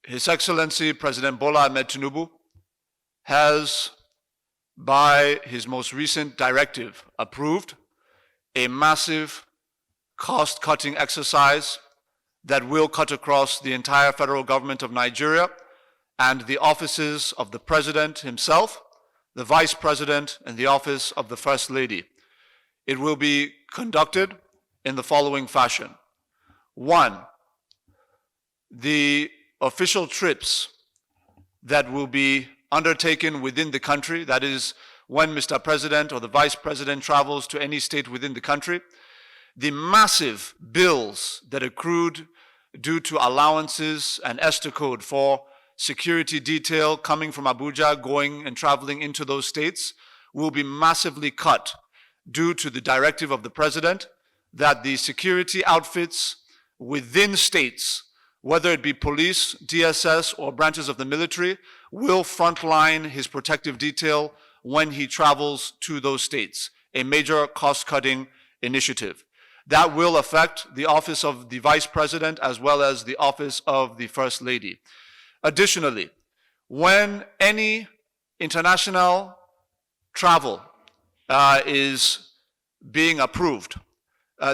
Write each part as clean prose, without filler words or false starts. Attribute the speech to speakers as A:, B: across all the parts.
A: His Excellency President Bola Ahmed Tinubu has, by his most recent directive, approved a massive cost-cutting exercise that will cut across the entire federal government of Nigeria and the offices of the President himself, the Vice President, and the office of the First Lady. It will be conducted in the following fashion. One, the official trips that will be undertaken within the country, that is, when Mr. President or the Vice President travels to any state within the country, the massive bills that accrued due to allowances and ESTA code for security detail coming from Abuja, going and traveling into those states, will be massively cut due to the directive of the President that the security outfits within states, whether it be police, DSS, or branches of the military, will frontline his protective detail when he travels to those states, a major cost-cutting initiative. That will affect the office of the Vice President as well as the office of the First Lady. Additionally, when any international travel is being approved,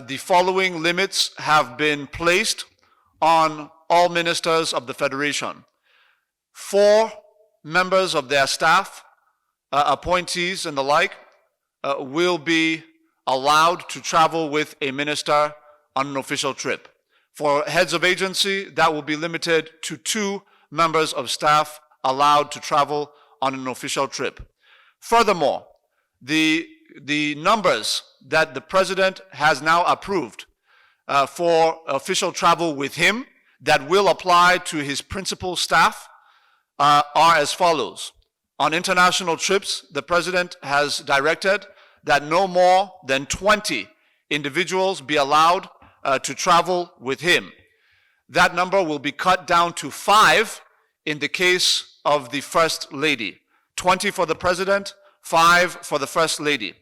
A: the following limits have been placed on all ministers of the Federation. 4 members of their staff, appointees and the like, will be allowed to travel with a minister on an official trip. For heads of agency, that will be limited to 2 members of staff allowed to travel on an official trip. Furthermore, the numbers that the President has now approved for official travel with him that will apply to his principal staff are as follows. On international trips, the President has directed that no more than 20 individuals be allowed to travel with him. That number will be cut down to 5 in the case of the First Lady. 20 for the President, 5 for the First Lady.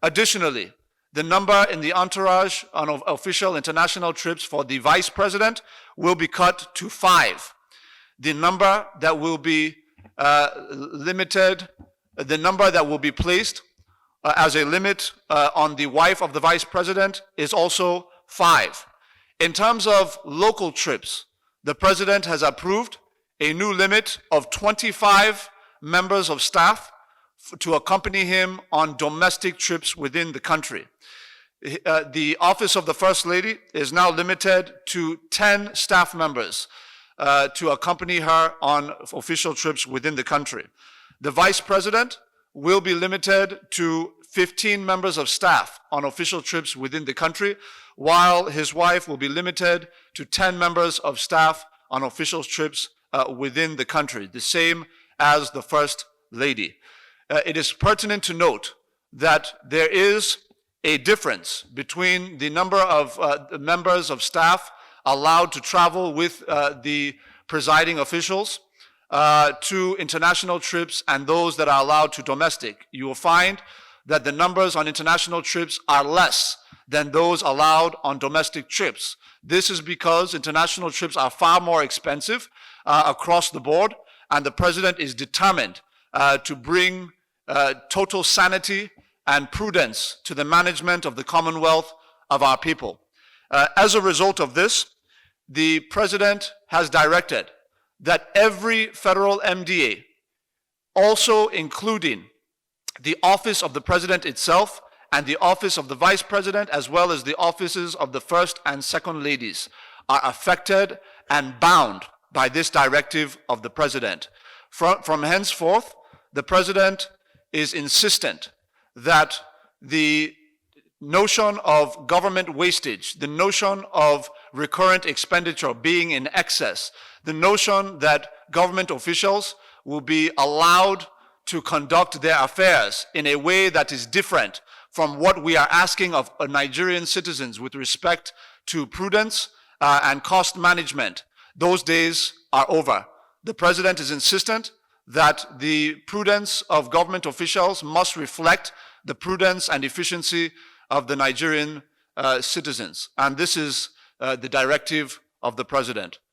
A: Additionally, the number in the entourage on official international trips for the Vice President will be cut to 5. The number that will be limited, the number that will be placed as a limit on the wife of the Vice President is also 5. In terms of local trips, the President has approved a new limit of 25 members of staff to accompany him on domestic trips within the country. The office of the First Lady is now limited to 10 staff members to accompany her on official trips within the country. The Vice President will be limited to 15 members of staff on official trips within the country, while his wife will be limited to 10 members of staff on official trips within the country, the same as the First Lady. It is pertinent to note that there is a difference between the number of members of staff allowed to travel with the presiding officials to international trips and those that are allowed to domestic. You will find that the numbers on international trips are less than those allowed on domestic trips. This is because international trips are far more expensive across the board, and the President is determined to bring total sanity and prudence to the management of the Commonwealth of our people. As a result of this, the President has directed that every federal MDA, also including the office of the President itself and the office of the Vice President, as well as the offices of the First and Second Ladies, are affected and bound by this directive of the President. From henceforth, the President is insistent that the notion of government wastage, the notion of recurrent expenditure being in excess, the notion that government officials will be allowed to conduct their affairs in a way that is different from what we are asking of Nigerian citizens with respect to prudence and cost management, those days are over. The President is insistent that the prudence of government officials must reflect the prudence and efficiency of the Nigerian citizens. And this is the directive of the President.